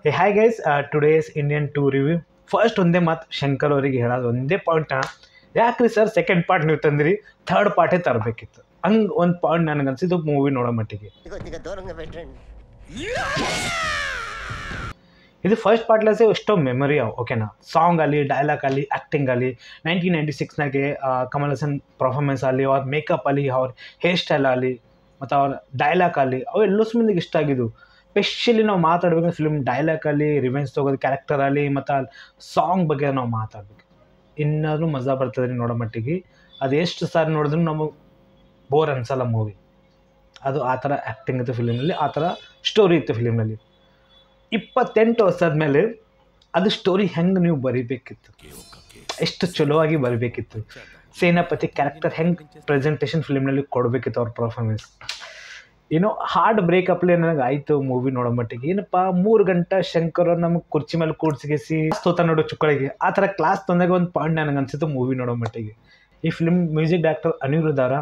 Hey, hi guys, today's Indian 2 review. First ಒಂದೇ ಮಾತು ಶಂಕರ್ ಅವರಿಗೆ ಹೇಳೋದು ಒಂದೇ ಪಾಯಿಂಟ್. ಯಾಕ್ರಿ ಸರ್ ಸೆಕೆಂಡ್ ಪಾರ್ಟ್ ನೀವು ತಂದಿರಿ, ಥರ್ಡ್ ಪಾರ್ಟೇ ತರಬೇಕಿತ್ತು. ಹಂಗೆ ಒಂದು ಪಾಯಿಂಟ್ ನನಗೆ ಅನ್ಸಿದ್ದು ಮೂವಿ ನೋಡೋ ಮಟ್ಟಿಗೆ. ಇದು ಫಸ್ಟ್ ಪಾರ್ಟ್ಲೆಸೇ ಎಷ್ಟೋ ಮೆಮೊರಿ ಅವು, ಓಕೆನಾ. ಸಾಂಗ್ ಆಗಲಿ, ಡೈಲಾಗ್ ಆಗಲಿ, ಆ್ಯಕ್ಟಿಂಗ್ ಆಗಲಿ, 1996ನಾಗೆ ಕಮಲ್ ಹಾಸನ್ ಪರ್ಫಾರ್ಮೆನ್ಸ್ ಆಗಲಿ, ಅವ್ರ ಮೇಕಪ್ ಆಗಲಿ, ಅವ್ರ ಹೇರ್ ಸ್ಟೈಲ್ ಆಗಲಿ, ಮತ್ತು ಅವ್ರ ಡೈಲಾಗ್ ಆಗಲಿ, ಅವು ಎಲ್ಲೋ ಮಂದಿಗೆ ಇಷ್ಟ ಆಗಿದ್ದು. ಸ್ಪೆಷಲಿ ನಾವು ಮಾತಾಡ್ಬೇಕಂದ್ರೆ ಫಿಲ್ಮ್ ಡೈಲಾಗ್ ಆಗಲಿ, ರಿವೆಂಜ್ ತೊಗೋದು ಕ್ಯಾರೆಕ್ಟರ್ ಆಗಲಿ, ಮತ್ತು ಸಾಂಗ್ ಬಗ್ಗೆ ನಾವು ಮಾತಾಡ್ಬೇಕು. ಇನ್ನಾದರೂ ಮಜಾ ಬರ್ತದೆ ನೋಡೋ ಮಟ್ಟಿಗೆ. ಅದು ಎಷ್ಟು ಸಾರಿ ನೋಡಿದ್ರು ನಮಗೆ ಬೋರ್ ಅನ್ಸಲ್ಲ ಮೂವಿ. ಅದು ಆ ಥರ ಆ್ಯಕ್ಟಿಂಗ್ ಇತ್ತು ಫಿಲಿಮ್ನಲ್ಲಿ, ಆ ಥರ ಸ್ಟೋರಿ ಇತ್ತು ಫಿಲಿಮ್ನಲ್ಲಿ. 28 ವರ್ಷ ಆದಮೇಲೆ ಅದು ಸ್ಟೋರಿ ಹೆಂಗೆ ನೀವು ಬರಿಬೇಕಿತ್ತು, ಎಷ್ಟು ಚಲೋವಾಗಿ ಬರಬೇಕಿತ್ತು. ಸೇನಾಪತಿ ಕ್ಯಾರೆಕ್ಟರ್ ಹೆಂಗೆ ಪ್ರೆಸೆಂಟೇಷನ್ ಫಿಲ್ಮ್ನಲ್ಲಿ ಕೊಡಬೇಕಿತ್ತು, ಅವ್ರ ಪರ್ಫಾರ್ಮೆನ್ಸ್. ಏನೋ ಹಾರ್ಡ್ ಬ್ರೇಕಪ್ಲೇ ನನಗೆ ಆಯಿತು ಮೂವಿ ನೋಡೋ ಮಟ್ಟಿಗೆ. ಏನಪ್ಪ 3 ಗಂಟೆ ಶಂಕರ್ ನಮಗೆ ಕುರ್ಚಿ ಮೇಲೆ ಕೂಡ್ಸಿಗೆಸಿ ತೋತ ನೋಡೋ ಚುಕ್ಕಳಿಗೆ ಆ ಥರ ಕ್ಲಾಸ್ ತಂದಾಗ ಒಂದು ಪಾಯಿಂಟ್ ನನಗೆ ಅನಿಸಿತ್ತು ಮೂವಿ ನೋಡೋ ಮಟ್ಟಿಗೆ. ಈ ಫಿಲ್ಮ್ ಮ್ಯೂಸಿಕ್ ಡೈರೆಕ್ಟರ್ ಅನಿರುದ್ಧ ಅವರ.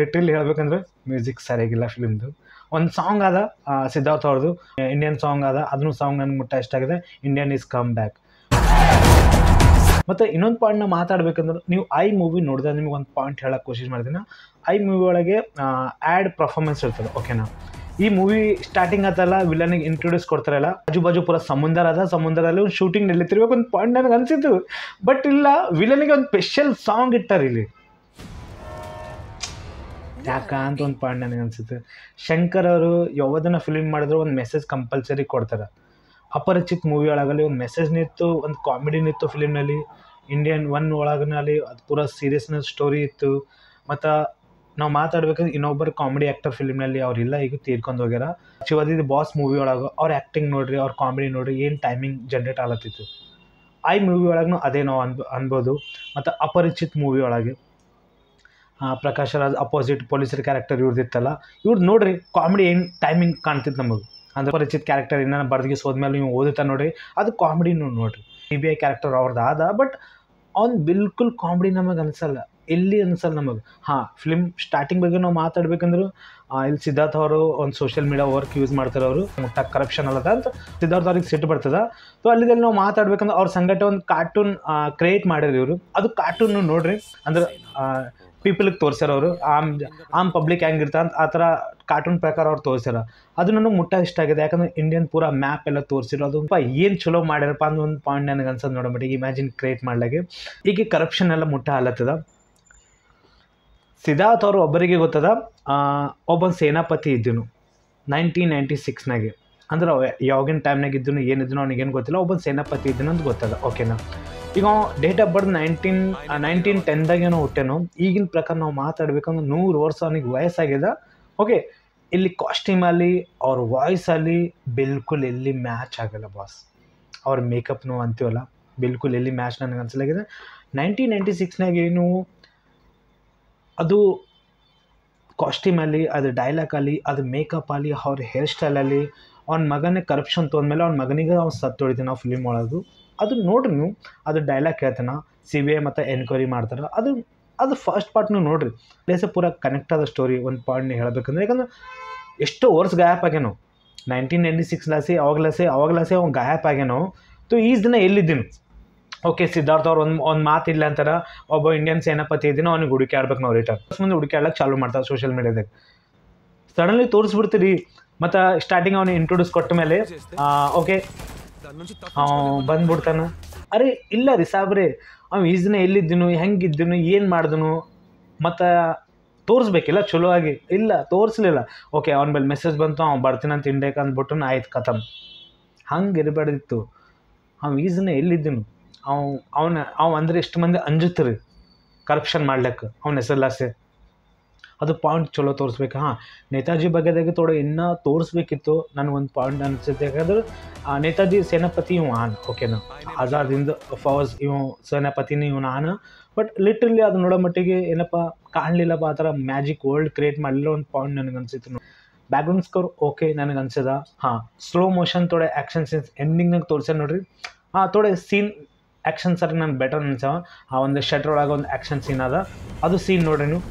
ಲಿಟ್ರಲಿ ಹೇಳ್ಬೇಕಂದ್ರೆ ಮ್ಯೂಸಿಕ್ ಸರಿಯಾಗಿಲ್ಲ ಫಿಲ್ಮ್ದು. ಒಂದು ಸಾಂಗ್ ಅದ ಸಿದ್ಧಾರ್ಥ್ ಅವ್ರದ್ದು, ಇಂಡಿಯನ್ ಸಾಂಗ್ ಅದ, ಅದನ್ನು ಸಾಂಗ್ ನನಗೆ ಮುಟ್ಟ ಇಷ್ಟ ಆಗಿದೆ, ಇಂಡಿಯನ್ ಈಸ್ ಕಮ್ ಬ್ಯಾಕ್. ಮತ್ತು ಇನ್ನೊಂದು ಪಾಯಿಂಟ್ನ ಮಾತಾಡ್ಬೇಕಂದ್ರೆ, ನೀವು ಐ ಮೂವಿ ನೋಡಿದ್ರೆ ನಿಮಗೆ ಒಂದು ಪಾಯಿಂಟ್ ಹೇಳೋಕ್ಕೆ ಕೋಶಿಶ್ ಮಾಡ್ತೀನಿ. ಐ ಮೂವಿ ಒಳಗೆ ಆ್ಯಡ್ ಪರ್ಫಾರ್ಮೆನ್ಸ್ ಇರ್ತದೆ, ಓಕೆನಾ. ಈ ಮೂವಿ ಸ್ಟಾರ್ಟಿಂಗ್ ಆತಲ್ಲ, ವಿಲನಿಗೆ ಇಂಟ್ರೊಡ್ಯೂಸ್ ಕೊಡ್ತಾರಲ್ಲ, ಆಜು ಬಾಜು ಪೂರ ಸಮುದ್ರ ಅದ, ಸಮುದ್ರದಲ್ಲಿ ಒಂದು ಶೂಟಿಂಗ್ ನಡೀತಿರ್ಬೇಕು ಒಂದು ಪಾಯಿಂಟ್ ನನಗೆ ಅನಿಸಿತ್ತು. ಬಟ್ ಇಲ್ಲ, ವಿಲನಿಗೆ ಒಂದು ಸ್ಪೆಷಲ್ ಸಾಂಗ್ ಇಟ್ಟಾರೆ ಇಲ್ಲಿ. ಯಾಕಂತ ಒಂದು ಪಾಯಿಂಟ್ ನನಗೆ ಅನಿಸುತ್ತೆ. ಶಂಕರ್ ಅವರು ಯಾವುದನ್ನು ಫಿಲ್ಮ್ ಮಾಡಿದ್ರು ಒಂದು ಮೆಸೇಜ್ ಕಂಪಲ್ಸರಿ ಕೊಡ್ತಾರೆ. ಅಪರಿಚಿತ್ ಮೂವಿ ಒಳಗಲ್ಲಿ ಒಂದು ಮೆಸೇಜ್ನಿತ್ತು, ಒಂದು ಕಾಮಿಡಿನಿತ್ತು ಫಿಲಿಮ್ನಲ್ಲಿ. ಇಂಡಿಯನ್ 1 ಒಳಗನಲ್ಲಿ ಅದು ಪೂರ ಸೀರಿಯಸ್ನೆಸ್ ಸ್ಟೋರಿ ಇತ್ತು. ಮತ್ತು ನಾವು ಮಾತಾಡ್ಬೇಕಂದ್ರೆ ಇನ್ನೊಬ್ಬರು ಕಾಮಿಡಿ ಆ್ಯಕ್ಟರ್ ಫಿಲ್ಮ್ನಲ್ಲಿ ಅವರಿಲ್ಲ, ಈಗ ತೀರ್ಕೊಂಡು ಹೋಗ್ಯಾರ. ಶಿವಾಜಿ ದಿ ಬಾಸ್ ಮೂವಿ ಒಳಗೆ ಅವ್ರ ಆ್ಯಕ್ಟಿಂಗ್ ನೋಡಿರಿ, ಅವ್ರ ಕಾಮಿಡಿ ನೋಡಿರಿ, ಏನು ಟೈಮಿಂಗ್ ಜನ್ರೇಟ್ ಆಗತ್ತಿತ್ತು. ಐ ಮೂವಿ ಒಳಗೂ ಅದೇ ನಾವು ಅನ್ಬೋದು. ಮತ್ತು ಅಪರಿಚಿತ್ ಮೂವಿ ಒಳಗೆ ಪ್ರಕಾಶ್ ರಾಜ್ ಅಪೋಸಿಟ್ ಪೊಲೀಸರ ಕ್ಯಾರೆಕ್ಟರ್ ಇವ್ರದ್ದಿತ್ತಲ್ಲ, ಇವ್ರದ್ದು ನೋಡಿರಿ ಕಾಮಿಡಿ ಏನು ಟೈಮಿಂಗ್ ಕಾಣ್ತಿತ್ತು ನಮಗೆ. ಅಂದರೆ ಪರಿಚಿತ್ ಕ್ಯಾರೆಕ್ಟರ್ ಇನ್ನೂ ಬರ್ದಿಗೆ ಹೋದ್ಮೇಲೆ ನೀವು ಓದುತ್ತಾ ನೋಡಿರಿ, ಅದು ಕಾಮಿಡಿನೂ ನೋಡಿರಿ. CBI ಕ್ಯಾರೆಕ್ಟರ್ ಅವ್ರದ್ದು ಆದ, ಬಟ್ ಅವ್ನು ಬಿಲ್ಕುಲ್ ಕಾಮಿಡಿ ನಮಗೆ ಅನಿಸಲ್ಲ, ಎಲ್ಲಿ ಅನಿಸಲ್ಲ ನಮಗೆ. ಫಿಲ್ಮ್ ಸ್ಟಾರ್ಟಿಂಗ್ ಬಗ್ಗೆ ನಾವು ಮಾತಾಡ್ಬೇಕಂದ್ರೆ, ಇಲ್ಲಿ ಸಿದ್ಧಾರ್ಥ್ ಅವರು ಒಂದು ಸೋಷಿಯಲ್ ಮೀಡಿಯಾ ವರ್ಕ್ ಯೂಸ್ ಮಾಡ್ತಾರೆ, ಅವರು ಮುಟ್ಟ ಕರಪ್ಷನ್ ಅಲ್ಲದ ಅಂತ ಸಿದ್ಧಾರ್ಥ್ ಅವ್ರಿಗೆ ಸಿಟ್ಟು ಬರ್ತದೆ. ಸೊ ಅಲ್ಲಿದಲ್ಲಿ ನಾವು ಮಾತಾಡ್ಬೇಕಂದ್ರೆ ಅವ್ರ ಸಂಗಟ ಒಂದು ಕಾರ್ಟೂನ್ ಕ್ರಿಯೇಟ್ ಮಾಡಿರಿ ಇವರು. ಅದು ಕಾರ್ಟೂನ್ ನೋಡಿರಿ, ಅಂದ್ರೆ ಪೀಪಲ್ಗೆ ತೋರಿಸ್ಯಾರ ಅವರು, ಆಮ್ ಪಬ್ಲಿಕ್ ಹೆಂಗಿರ್ತ ಅಂತ ಆ ಥರ ಕಾರ್ಟೂನ್ ಪ್ರಕಾರ ಅವ್ರು ತೋರಿಸ್ಯಾರ. ಅದು ನನಗೆ ಮುಟ್ಟ ಇಷ್ಟ ಆಗಿದೆ. ಯಾಕಂದರೆ ಇಂಡಿಯನ್ ಪೂರ ಮ್ಯಾಪ್ ಎಲ್ಲ ತೋರಿಸಿರೋ, ಅದು ಏನು ಚಲೋ ಮಾಡ್ಯಾರಪ್ಪ ಅಂತ ಒಂದು ಪಾಯಿಂಟ್ ನನಗೆ ಅನ್ಸೋದು ನೋಡೋ ಮಟ್ಟಿಗೆ. ಇಮ್ಯಾಜಿನ್ ಕ್ರಿಯೇಟ್ ಮಾಡ್ಲಾಗೆ ಈಗ ಕರಪ್ಷನ್ ಎಲ್ಲ ಮುಟ್ಟ ಹಾಲತ್ತದ. ಸಿದ್ಧಾರ್ಥ್ ಅವರು ಒಬ್ಬರಿಗೆ ಗೊತ್ತದ, ಒಬ್ಬ ಸೇನಾಪತಿ ಇದ್ದನು 1996ನಾಗೆ. ಅಂದ್ರೆ ಯಾವಾಗಿನ ಟೈಮ್ನಾಗ ಇದ್ದನು, ಏನಿದ್ದನು ಅವನಿಗೇನು ಗೊತ್ತಿಲ್ಲ, ಒಬ್ಬ ಸೇನಾಪತಿ ಇದ್ದನು ಅಂತ ಗೊತ್ತದ, ಓಕೆನಾ. ಈಗ ಡೇಟ್ ಆಫ್ ಬರ್ತ್ 1910 ಹುಟ್ಟೆನೋ. ಈಗಿನ ಪ್ರಕಾರ ನಾವು ಮಾತಾಡ್ಬೇಕಂದ್ರೆ 100 ವರ್ಷ ಅವನಿಗೆ ವಯಸ್ಸಾಗಿದೆ, ಓಕೆ. ಇಲ್ಲಿ ಕಾಸ್ಟ್ಯೂಮಲ್ಲಿ ಅವ್ರ ವಾಯ್ಸಲ್ಲಿ ಬಿಲ್ಕುಲ್ ಎಲ್ಲಿ ಮ್ಯಾಚ್ ಆಗಲ್ಲ ಬಾಸ್. ಅವ್ರ ಮೇಕಪ್ನು ಅಂತೀವಲ್ಲ, ಬಿಲ್ಕುಲ್ ಎಲ್ಲಿ ಮ್ಯಾಚ್ ನನಗೆ ಅನ್ಸಲಾಗಿದೆ. 1996ನಾಗ ಏನು ಅದು ಕಾಸ್ಟ್ಯೂಮಲ್ಲಿ, ಅದು ಡೈಲಾಗಲ್ಲಿ, ಅದು ಮೇಕಪ್ ಅಲ್ಲಿ, ಅವ್ರ ಹೇರ್ ಸ್ಟೈಲಲ್ಲಿ. ಅವ್ನ ಮಗನೇ ಕರಪ್ಷನ್ ತೊಗೊಂಡ್ಮೇಲೆ ಅವ್ನ ಮಗನಿಗೆ ಅವ್ನು ಸತ್ತೊಳಿತಾನೆ ನಾವು ಫಿಲ್ಮ್ ಒಳಗೆ. ಅದು ನೋಡ್ರಿ ನೀವು, ಅದು ಡೈಲಾಗ್ ಹೇಳ್ತಾನೆ, CBI ಮತ್ತು ಎನ್ಕ್ವೈರಿ ಮಾಡ್ತಾರೆ. ಅದು ಫಸ್ಟ್ ಪಾರ್ಟ್ನು ನೋಡಿರಿ, ಪ್ಲೇಸೇ ಪೂರ ಕನೆಕ್ಟ್ ಆದ ಸ್ಟೋರಿ. ಒಂದು ಪಾಯಿಂಟ್ನ ಹೇಳಬೇಕಂದ್ರೆ, ಯಾಕಂದ್ರೆ ಎಷ್ಟೋ ವರ್ಷ ಗಾಯಪ್ ಆಗ್ಯಾನೋ 1996 ಅವಾಗಲಾಸೆ ಅವ್ನು ಗಾಯಪ್ ಆಗ್ಯಾನೋ. ಸೊ ಈ ದಿನ ಎಲ್ಲಿದ್ದೀನಿ, ಓಕೆ. ಸಿದ್ಧಾರ್ಥ್ ಅವ್ರು ಒಂದು ಮಾತಿಲ್ಲ ಅಂತಾರೆ, ಒಬ್ಬ ಇಂಡಿಯನ್ ಸೇನಾಪತಿ ಇದ್ದೀನೋ ಅವ್ನಿಗೆ ಹುಡುಕಾಡ್ಬೇಕು ನಾವು. ರಿಟರ್ನ್ ಮುಂದೆ ಹುಡುಕಾಡ್ಲಿಕ್ಕೆ ಚಾಲೂ ಮಾಡ್ತಾರೆ ಸೋಷಿಯಲ್ ಮೀಡಿಯಾದಾಗ. ಸಡನ್ಲಿ ತೋರಿಸ್ಬಿಡ್ತೀರಿ. ಮತ್ತು ಸ್ಟಾರ್ಟಿಂಗ್ ಅವನು ಇಂಟ್ರೊಡ್ಯೂಸ್ ಕೊಟ್ಟ ಮೇಲೆ ಓಕೆ ಬಂದ್ಬಿಡ್ತಾನೆ. ಅರೆ ಇಲ್ಲ ರೀ ಸಾಬ್ರೆ, ಅವ್ನು ಈ ದಿನ ಎಲ್ಲಿದ್ದೀನು, ಹೆಂಗಿದ್ದೀನು, ಏನು ಮಾಡಿದನು, ಮತ್ತು ತೋರಿಸ್ಬೇಕಿಲ್ಲ ಚಲೋ ಆಗಿ. ಇಲ್ಲ ತೋರಿಸ್ಲಿಲ್ಲ, ಓಕೆ. ಅವ್ನ ಮೇಲೆ ಮೆಸೇಜ್ ಬಂತು, ಅವ್ನು ಬರ್ತೀನಂತ ಇಂಡಿಯಾಕ್ಕೆ ಅಂದ್ಬಿಟ್ಟು ಆಯ್ತು ಖತಮ್. ಹಂಗೆ ಇರಬಾರ್ದಿತ್ತು. ಅವ್ನು ಈ ದಿನ ಎಲ್ಲಿದ್ದೀನು, ಅವ ಅಂದರೆ ಎಷ್ಟು ಮಂದಿ ಅಂಜುತ್ತೀರಿ ಕರಪ್ಷನ್ ಮಾಡ್ಲಿಕ್ಕೆ ಅವ್ನ ಹೆಸರ್ಲಾಸೆ. ಅದು ಪಾಯಿಂಟ್ ಚಲೋ ತೋರಿಸ್ಬೇಕು. ನೇತಾಜಿ ಬಗ್ಗೆದಾಗೆ ತೋಡ ಇನ್ನೂ ತೋರಿಸ್ಬೇಕಿತ್ತು. ನನಗೊಂದು ಪಾಯಿಂಟ್ ಅನಿಸುತ್ತೆ. ಯಾಕಂದ್ರೆ ನೇತಾಜಿ ಸೇನಾಪತಿ ಇವ್ ಆನ್, ಓಕೆನಾ. ಆಜಾದಿಂದ ಫೌಜ್ ಇವ್ ಸೇನಾಪತಿನೇ ಇವನು ಆನ್. ಬಟ್ ಲಿಟ್ರಲಿ ಅದು ನೋಡೋ ಮಟ್ಟಿಗೆ ಏನಪ್ಪ ಕಾಣಲಿಲ್ಲಪ್ಪ, ಆ ಥರ ಮ್ಯಾಜಿಕ್ ವರ್ಲ್ಡ್ ಕ್ರಿಯೇಟ್ ಮಾಡಲಿಲ್ಲ. ಒಂದು ಪಾಯಿಂಟ್ ನನಗೆ ಅನಿಸಿತ್ತು. ಬ್ಯಾಕ್ಗ್ರೌಂಡ್ ಸ್ಕೋರ್ ಓಕೆ ನನಗೆ ಅನ್ಸದ. ಸ್ಲೋ ಮೋಷನ್ ತೋಡೆ ಆ್ಯಕ್ಷನ್ ಸೀನ್ಸ್ ಎಂಡಿಂಗ್ನಾಗ ತೋರಿಸ್ಯಾರ ನೋಡ್ರಿ. ತೋಡೆ ಸೀನ್ ಆ್ಯಕ್ಷನ್ ಸರಿ ನನಗೆ ಬೆಟರ್ ಅನ್ಸವ. ಆ ಒಂದು ಶಟರ್ ಒಳಗೆ ಒಂದು ಆ್ಯಕ್ಷನ್ ಸೀನ್ ಅದ, ಅದು ಸೀನ್ ನೋಡ್ರಿ ನೀವು.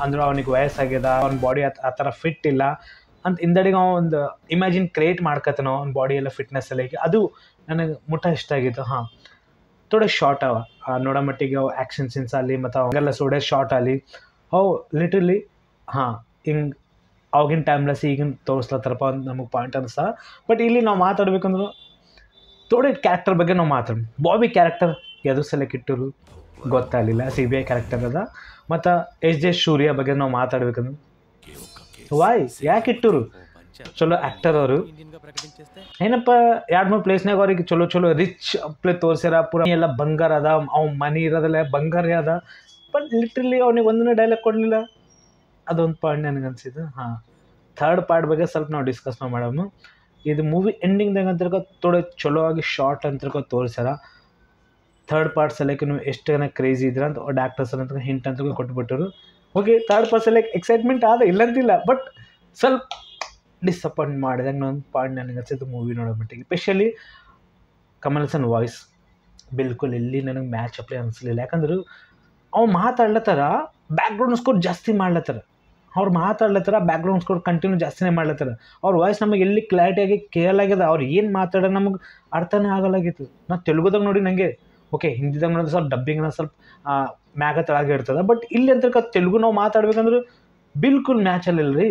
ಅಂದ್ರೆ ಅವನಿಗೆ ವಯಸ್ಸಾಗ್ಯದ, ಅವ್ನ ಬಾಡಿ ಆ ಥರ ಫಿಟ್ ಇಲ್ಲ. ಅಂತ ಹಿಂದಡಿಗೆ ಅವ ಒಂದು ಇಮ್ಯಾಜಿನ್ ಕ್ರಿಯೇಟ್ ಮಾಡ್ಕತ್ತಾನ ಅವ್ನ ಬಾಡಿ ಎಲ್ಲ ಫಿಟ್ನೆಸ್ ಎಲ್ಲ ಅದು ನನಗೆ ಮುಟ್ಟ ಇಷ್ಟ ಆಗಿತ್ತು. ಹಾಂ ಥೋಡೆ ಶಾರ್ಟ್ ಅವ ನೋಡೋ ಮಟ್ಟಿಗೆ ಅವು ಆ್ಯಕ್ಷನ್ ಸೀನ್ಸ್ ಆಗಲಿ ಮತ್ತು ಅವಾಗೆಲ್ಲ ಸೋಡೆ ಶಾರ್ಟ್ ಆಗಲಿ ಅವು ಲಿಟ್ರಲಿ ಹಾಂ ಹಿಂಗೆ ಅವಾಗಿನ ಟೈಮ್ಲೆಸ್ ಈಗಿನ ತೋರಿಸ್ಲತ್ತಾರಪ್ಪ ಅಂತ ನಮಗೆ ಪಾಯಿಂಟ್ ಅನಿಸ್ತಾ. ಬಟ್ ಇಲ್ಲಿ ನಾವು ಮಾತಾಡ್ಬೇಕಂದ್ರೆ ಥೋಡೆ ಕ್ಯಾರೆಕ್ಟರ್ ಬಗ್ಗೆ ನಾವು ಮಾತಾಡೋಣ. ಬಾಬಿ ಕ್ಯಾರೆಕ್ಟರ್ ಎದು ಸಲಕ್ಕೆ ಇಟ್ಟರು ಗೊತ್ತಾಗಲಿಲ್ಲ, CBI ಕ್ಯಾರೆಕ್ಟರ್ ಅದ. ಮತ್ತು ಎಸ್ ಜೆ ಸೂರ್ಯ ಬಗ್ಗೆ ನಾವು ಮಾತಾಡ್ಬೇಕಂದ್ರೆ ವಾಯ್ ಯಾಕೆ ಇಟ್ಟರು, ಚಲೋ ಆ್ಯಕ್ಟರ್ ಅವರು ಏನಪ್ಪ 2-3 ಪ್ಲೇಸ್ನಾಗ ಅವ್ರಿಗೆ ಚಲೋ ಚಲೋ ರಿಚ್ ಪ್ಲೇ ತೋರಿಸ್ಯಾರ. ಪೂರ ಎಲ್ಲ ಬಂಗಾರ ಅದ, ಅವ್ನ ಮನಿ ಇರೋದಲ್ಲ ಬಂಗಾರ ಅದ. ಬಟ್ ಲಿಟ್ರಲಿ ಅವ್ನಿಗೆ ಒಂದನೇ ಡೈಲಾಗ್ ಕೊಡಲಿಲ್ಲ, ಅದೊಂದು ಪಾಯಿಂಟ್ ನನಗೆ ಅನಿಸಿದ್ದು. ಹಾಂ ಥರ್ಡ್ ಪಾರ್ಟ್ ಬಗ್ಗೆ ಸ್ವಲ್ಪ ನಾವು ಡಿಸ್ಕಸ್ ಮಾಡೋಣ. ಇದು ಮೂವಿ ಎಂಡಿಂಗ್ದಾಗ ಅಂತ ಥೋಡೆ ಚಲೋ ಆಗಿ ಶಾರ್ಟ್ ಅಂತ ತೋರಿಸ್ಯಾರ. ಥರ್ಡ್ ಪಾರ್ಟ್ ಸಲಕ್ಕೆ ನೀವು ಎಷ್ಟು ಜನ ಕ್ರೇಜಿ ಇದ್ರೆ ಅಂತ ಡಾಕ್ಟರ್ಸ್ ಅಂತ ಹಿಂಟ್ ಅಂತ ಕೊಟ್ಬಿಟ್ಟರು. ಓಕೆ ಥರ್ಡ್ ಪಾರ್ಟ್ ಸಲಕ್ಕೆ ಎಕ್ಸೈಟ್ಮೆಂಟ್ ಆದ ಇಲ್ಲಂತಿಲ್ಲ, ಬಟ್ ಸ್ವಲ್ಪ ಡಿಸಪಾಯಿಂಟ್ ಮಾಡಿದಂಗೆ ಒಂದು ಪಾಯಿಂಟ್ ನನಗೆ ಅನ್ಸಿತ್ತು ಮೂವಿ ನೋಡೋ ಮಟ್ಟಿಗೆ. ಸ್ಪೆಷಲಿ ಕಮಲ್ ಹಾಸನ್ ವಾಯ್ಸ್ ಬಿಲ್ಕುಲ್ ಎಲ್ಲಿ ನನಗೆ ಮ್ಯಾಚ್ ಅಪ್ಲೈ ಅನಿಸ್ಲಿಲ್ಲ. ಯಾಕಂದ್ರೆ ಅವ್ನು ಮಾತಾಡ್ಲತ್ತಾರ ಬ್ಯಾಕ್ಗ್ರೌಂಡ್ ಸ್ಕೋರ್ ಜಾಸ್ತಿ ಮಾಡ್ಲತ್ತಾರ, ಅವ್ರು ಮಾತಾಡ್ಲತ್ತಾರ ಬ್ಯಾಕ್ಗ್ರೌಂಡ್ ಸ್ಕೋರ್ ಕಂಟಿನ್ಯೂ ಜಾಸ್ತಿನೇ ಮಾಡ್ಲತ್ತಾರ. ಅವ್ರ ವಾಯ್ಸ್ ನಮಗೆ ಎಲ್ಲಿ ಕ್ಲಾರಿಟಿಯಾಗಿ ಕೇಳಲಾಗ್ಯದ, ಅವ್ರು ಏನು ಮಾತಾಡೋ ನಮಗೆ ಅರ್ಥನೇ ಆಗಲಾಗಿತ್ತು. ನಾನು ತೆಲುಗುದಾಗ ನೋಡಿ ನನಗೆ ಓಕೆ, ಹಿಂದಿದಾಗ ನೋಡಿದ್ರೆ ಸ್ವಲ್ಪ ಡಬ್ಬಿಂಗ್ನ ಸ್ವಲ್ಪ ಮ್ಯಾಗ ತಳಗೆ ಇರ್ತದೆ. ಬಟ್ ಇಲ್ಲಿ ಅಂತ ತೆಲುಗು ನಾವು ಮಾತಾಡ್ಬೇಕಂದ್ರೆ ಬಿಲ್ಕುಲ್ ಮ್ಯಾಚಲ್ಲಿಲ್ಲ ರೀ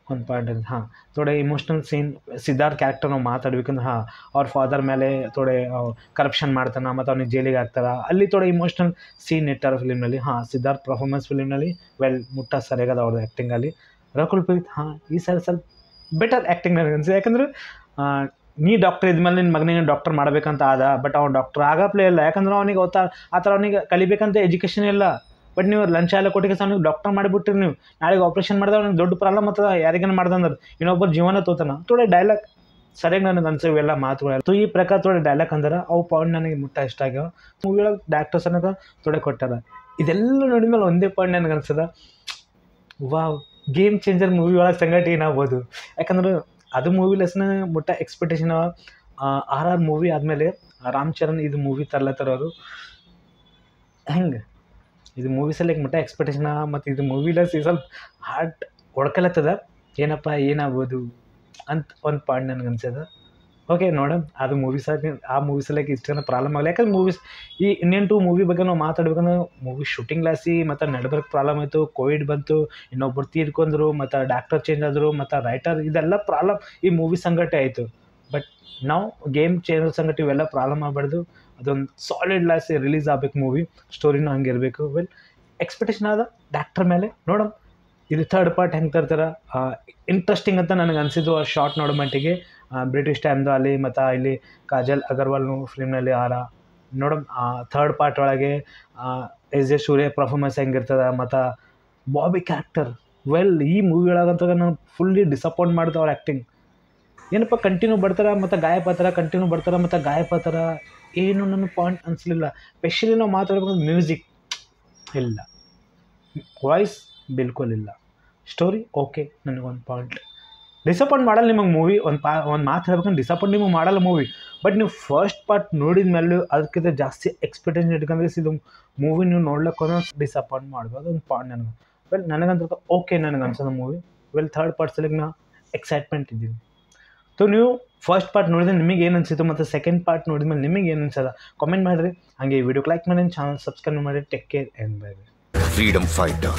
ಒಂದು ಪಾಯಿಂಟ್ ಅಂತ. ಹಾಂ ಥೋಡೆ ಇಮೋಷ್ನಲ್ ಸೀನ್ ಸಿದ್ಧಾರ್ಥ್ ಕ್ಯಾರೆಕ್ಟರ್ ನಾವು ಮಾತಾಡ್ಬೇಕಂದ್ರೆ ಹಾಂ ಅವ್ರ ಫಾದರ್ ಮೇಲೆ ಥೋಡೆ ಕರಪ್ಷನ್ ಮಾಡ್ತಾನೆ ಮತ್ತು ಅವ್ನಿಗೆ ಜೈಲಿಗೆ ಹಾಕ್ತಾರೆ, ಅಲ್ಲಿ ಥೋಡೆ ಇಮೋಷ್ನಲ್ ಸೀನ್ ಇಟ್ಟಾರ ಫಿಲಿಮ್ನಲ್ಲಿ. ಹಾಂ ಸಿದ್ಧಾರ್ಥ್ ಪರ್ಫಾರ್ಮೆನ್ಸ್ ಫಿಲಿಮ್ನಲ್ಲಿ ಮುಟ್ಟ ಸರಿಯಾಗದ ಅವ್ರದ್ದು ಆ್ಯಕ್ಟಿಂಗಲ್ಲಿ. ರಕುಲ್ ಪ್ರೀತ್ ಹಾಂ ಈ ಸರಿ ಸ್ವಲ್ಪ ಬೆಟರ್ ಆ್ಯಕ್ಟಿಂಗ್ ನನಗೆ ಅನ್ಸಿದೆ. ಯಾಕಂದ್ರೆ ನೀ ಡಾಕ್ಟರ್ ಇದ್ಮೇಲೆ ನಿನ್ನ ಮಗನಿಗೆ ಡಾಕ್ಟರ್ ಮಾಡಬೇಕಂತ ಆದ, ಬಟ್ ಅವ್ನು ಡಾಕ್ಟರ್ ಆಗಪ್ಲೇ ಇಲ್ಲ. ಯಾಕಂದ್ರೆ ಅವನಿಗೆ ಆ ಥರ ಅವನಿಗೆ ಕಲಿಬೇಕಂತ ಎಜುಕೇಷನ್ ಇಲ್ಲ. ಬಟ್ ನೀವು ಲಂಚ ಎಲ್ಲ ಕೊಟ್ಟಿಗೆ ಅವ್ನಿಗೆ ಡಾಕ್ಟರ್ ಮಾಡಿಬಿಟ್ಟಿರಿ, ನೀವು ನಾಳೆಗೆ ಆಪ್ರೇಷನ್ ಮಾಡಿದ್ರೆ ಅವ್ನಿಗೆ ದೊಡ್ಡ ಪ್ರಾಬ್ಲಮ್ ಆಗ್ತದೆ, ಯಾರಿಗೇನು ಮಾಡ್ದಂದ್ರೆ ಇನ್ನೊಬ್ಬರು ಜೀವನ ತೋತಾನ. ಥೋಡೆ ಡೈಲಾಗ್ ಸರಿಯಾಗಿ ನನಗೆ ಅನ್ಸೋ ಇವೆಲ್ಲ ಮಾತುಗಳು. ಸೊ ಈ ಪ್ರಕಾರ ಥೋಡೆ ಡೈಲಾಗ್ ಅಂದ್ರೆ ಅವು ಪಾಯಿಂಟ್ ನನಗೆ ಮುಟ್ಟ ಇಷ್ಟ ಆಗ್ಯಾವ. ಮೂವಿ ಒಳಗೆ ಡಾಕ್ಟರ್ಸ್ ಅನ್ನೋದು ಥೋಡೆ ಕೊಟ್ಟಾರ. ಇದೆಲ್ಲ ನೋಡಿದ್ಮೇಲೆ ಒಂದೇ ಪಾಯಿಂಟ್ ನನಗೆ ಅನ್ಸದ, ವಾವ್ ಗೇಮ್ ಚೇಂಜರ್ ಮೂವಿ ಒಳಗೆ ಸಂಗತಿ ಏನಾಗ್ಬೋದು. ಯಾಕಂದ್ರೆ ಅದು ಮೂವಿ ಲೆಸ್ನ ಮುಟ್ಟ ಎಕ್ಸ್ಪೆಕ್ಟೇಷನ್. RR ಮೂವಿ ಆದಮೇಲೆ ರಾಮ್ ಚರಣ್ ಇದು ಮೂವಿ ತರ್ಲತ್ತಾರ ಅವರು. ಹೆಂಗೆ ಇದು ಮೂವಿ ಸಲಕ್ಕೆ ಮುಟ್ಟ ಎಕ್ಸ್ಪೆಕ್ಟೇಷನ್ ಮತ್ತು ಇದು ಮೂವಿ ಲೆಸ್ ಈ ಸ್ವಲ್ಪ ಹಾರ್ಟ್ ಹೊಡ್ಕಲತ್ತದ, ಏನಪ್ಪ ಏನಾಗ್ಬೋದು ಅಂತ ಒಂದು ಪಾಯಿಂಟ್ ನನಗೆ ಅನ್ಸದ. ಓಕೆ ನೋಡೋಣ ಅದು ಆ ಮೂವಿ ಸಲಕ್ಕೆ ಇಷ್ಟೇನೋ ಪ್ರಾಬ್ಲಮ್ ಆಗಲ್ಲ. ಯಾಕಂದ್ರೆ ಮೂವೀಸ್ ಈ ಇಂಡಿಯನ್ 2 ಮೂವಿ ಬಗ್ಗೆ ನಾವು ಮಾತಾಡ್ಬೇಕಂದ್ರೆ ಮೂವಿ ಶೂಟಿಂಗ್ ಲಾಸಿ ಮತ್ತು ನಡ್ಬರ್ಕ್ ಪ್ರಾಬ್ಲಮ್ ಆಯಿತು, ಕೋವಿಡ್ ಬಂತು, ಇನ್ನೊಬ್ಬರು ತೀರ್ಕೊಂಡ್ರು, ಮತ್ತು ಡಾಕ್ಟರ್ ಚೇಂಜ್ ಆದರು, ಮತ್ತು ರೈಟರ್, ಇದೆಲ್ಲ ಪ್ರಾಬ್ಲಮ್ ಈ ಮೂವಿ ಸಂಗತಿ ಆಯಿತು. ಬಟ್ ನಾವು ಗೇಮ್ ಚೇಂಜರ್ ಸಂಗತಿ ಇವೆಲ್ಲ ಪ್ರಾಬ್ಲಮ್ ಆಗಬಾರ್ದು. ಅದೊಂದು ಸಾಲಿಡ್ ಲಾಸಿ ರಿಲೀಸ್ ಆಗಬೇಕು ಮೂವಿ, ಸ್ಟೋರಿನೂ ಹಂಗೆ ಇರಬೇಕು. ಎಕ್ಸ್ಪೆಕ್ಟೇಷನ್ ಆದ ಡಾಕ್ಟರ್ ಮೇಲೆ ನೋಡೋಣ ಇದು ಥರ್ಡ್ ಪಾರ್ಟ್ ಹೆಂಗೆ ತರ್ತಾರೆ. ಇಂಟ್ರೆಸ್ಟಿಂಗ್ ಅಂತ ನನಗೆ ಅನಿಸಿದ್ದು ಆ ಶಾರ್ಟ್ ನೋಡೋ ಮಟ್ಟಿಗೆ. ಬ್ರಿಟಿಷ್ ಟೈಮ್ದು ಅಲ್ಲಿ ಮತ್ತು ಇಲ್ಲಿ ಕಾಜಲ್ ಅಗರ್ವಾಲ್ ಫಿಲ್ಮ್ನಲ್ಲಿ ನೋಡೋಣ. ಥರ್ಡ್ ಪಾರ್ಟ್ ಒಳಗೆ ಎಸ್ ಜೆ ಸೂರ್ಯ ಪರ್ಫಾರ್ಮೆನ್ಸ್ ಹೆಂಗಿರ್ತದೆ, ಮತ್ತು ಬಾಬಿ ಕ್ಯಾರೆಕ್ಟರ್ ಈ ಮೂವಿ ಒಳಗಂತ ನಾನು ಫುಲ್ಲಿ ಡಿಸಪಾಯಿಂಟ್ ಮಾಡಿದೆ ಅವ್ರ ಆ್ಯಕ್ಟಿಂಗ್. ಏನಪ್ಪ ಕಂಟಿನ್ಯೂ ಬರ್ತಾರೆ ಮತ್ತು ಗಾಯಪಾತರ ಏನು ನನಗೆ ಪಾಯಿಂಟ್ ಅನಿಸ್ಲಿಲ್ಲ. ಸ್ಪೆಷಲಿ ನಾವು ಮಾತಾಡ್ಬೇಕು ಮ್ಯೂಸಿಕ್ ಇಲ್ಲ, ವಾಯ್ಸ್ ಬಿಲ್ಕುಲ್ ಇಲ್ಲ, ಸ್ಟೋರಿ ಓಕೆ ನನಗೊಂದು ಪಾಯಿಂಟ್ ಡಿಸಪಾಯಿಂಟ್ ಮಾಡಲ್ಲ ನಿಮಗೆ ಮೂವಿ. ಒಂದು ಮಾತು ಹೇಳ್ಬೇಕಂದ್ರೆ ಡಿಸಪಾಯಿಂಟ್ ನಿಮಗೆ ಮಾಡಲ್ಲ ಮೂವಿ. ಬಟ್ ನೀವು ಫಸ್ಟ್ ಪಾರ್ಟ್ ನೋಡಿದ ಮೇಲೆ ಅದಕ್ಕಿಂತ ಜಾಸ್ತಿ ಎಕ್ಸ್ಪೆಕ್ಟೇಷನ್ ಇಟ್ಕೊಂಡ್ರೆ ಇದು ಮೂವಿ ನೀವು ನೋಡ್ಲಿಕ್ಕೆ ಡಿಸಪಾಯಿಂಟ್ ಮಾಡ್ಬೋದು ಒಂದು ಪಾಯಿಂಟ್ ನನಗೆ. ನನಗಂತ ಓಕೆ ನನಗೆ ಅನ್ಸೋದು ಮೂವಿ. ಥರ್ಡ್ ಪಾರ್ಟ್ ಸಲಿಗೆ ನಾ ಎಕ್ಸೈಟ್ಮೆಂಟ್ ಇದ್ದೀನಿ. ಸೊ ನೀವು ಫಸ್ಟ್ ಪಾರ್ಟ್ ನೋಡಿದ್ರೆ ನಿಮಗೆ ಏನು ಅನಿಸಿತ್ತು ಮತ್ತು ಸೆಕೆಂಡ್ ಪಾರ್ಟ್ ನೋಡಿದ್ಮೇಲೆ ನಿಮಗೆ ಏನು ಅನ್ಸದ ಕಾಮೆಂಟ್ ಮಾಡಿರಿ. ಹಾಗೆ ಈ ವಿಡಿಯೋಗೆ ಲೈಕ್ ಮಾಡಿ, ಚಾನಲ್ ಸಬ್ಸ್ಕ್ರೈಬ್ ಮಾಡಿ. Take care and bye bye. Freedom fighter.